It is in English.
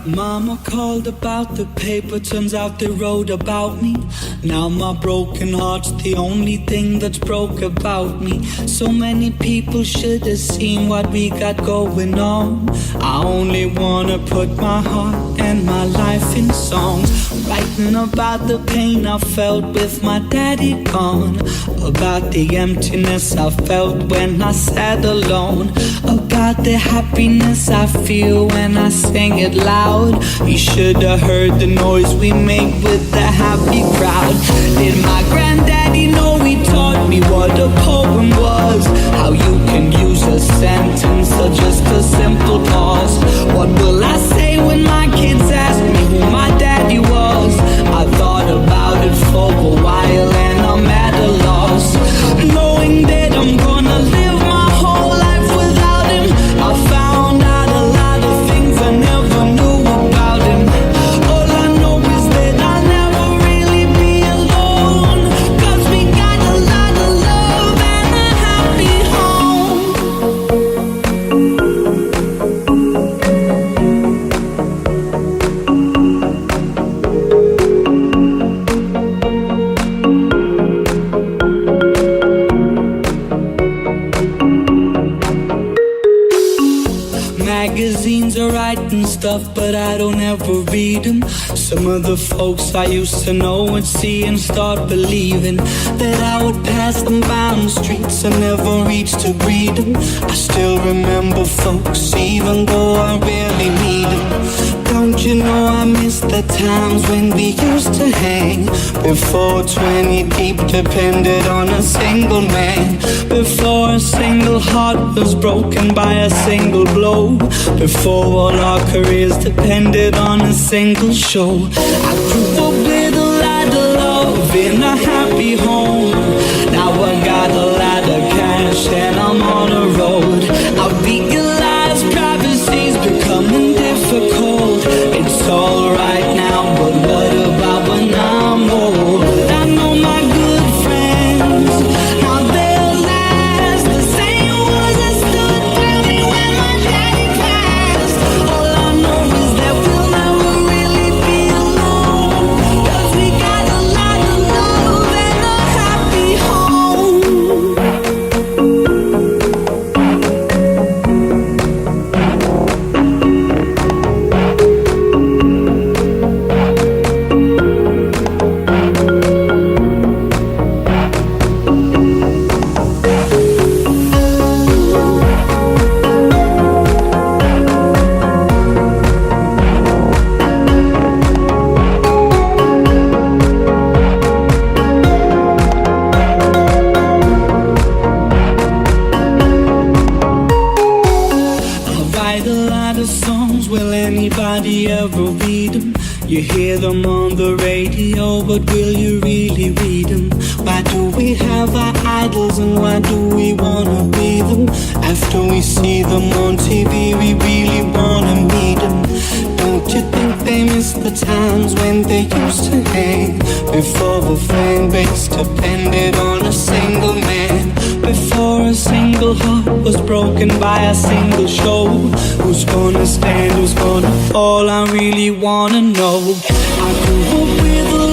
Mama called about the paper, turns out they wrote about me. Now my broken heart's the only thing that's broke about me. So many people should have seen what we got going on. I only wanna put my heart and my life in songs, writing about the pain I felt with my daddy gone, about the emptiness I felt when I sat alone, about the happiness I feel when I sing it loud. You should have heard the noise we make with the happy crowd. Did my granddaddy know he taught me what a poem was? How you can use a sentence or just a simple pause. What will I say when my kids ask me who my daddy was? I thought about it for a while and I'm at a loss, knowing that I'm gonna live my whole life without him. I found out a lot of things I never knew about him. All I know is that I'll never really be alone, 'cause we got a lot of love and a happy home. Magazines are writing stuff, but I don't ever read them. Some of the folks I used to know would see and start believing that I would pass them by on the streets and never reach to greet them. I still remember folks, even though I rarely meet them. Don't you know I miss the times when we used to hang? Before 20 deep depended on a single man. Before a single heart was broken by a single blow. Before all our careers depended on a single show. I grew up with a lot of love in a happy home. Now I got a lot of cash and I'm on a road. I realize privacy's becoming difficult. It's alright now, but what about when I'm old? I know my good friends, how they'll last. The same ones that stood through me when my daddy passed. All I know is that we'll never really be alone, 'cause we got a lot of love and a happy home. Write a lot of songs, will anybody ever read them? You hear them on the radio, but will you really read them? Why do we have our idols and why do we wanna be them? After we see them on TV, we really wanna meet them. Don't you think they miss the times when they used to hang? Before the fan base depended on a single man. Before a single heart was broken by a single show. Who's gonna stand, who's gonna fall? I really wanna know. I grew up with a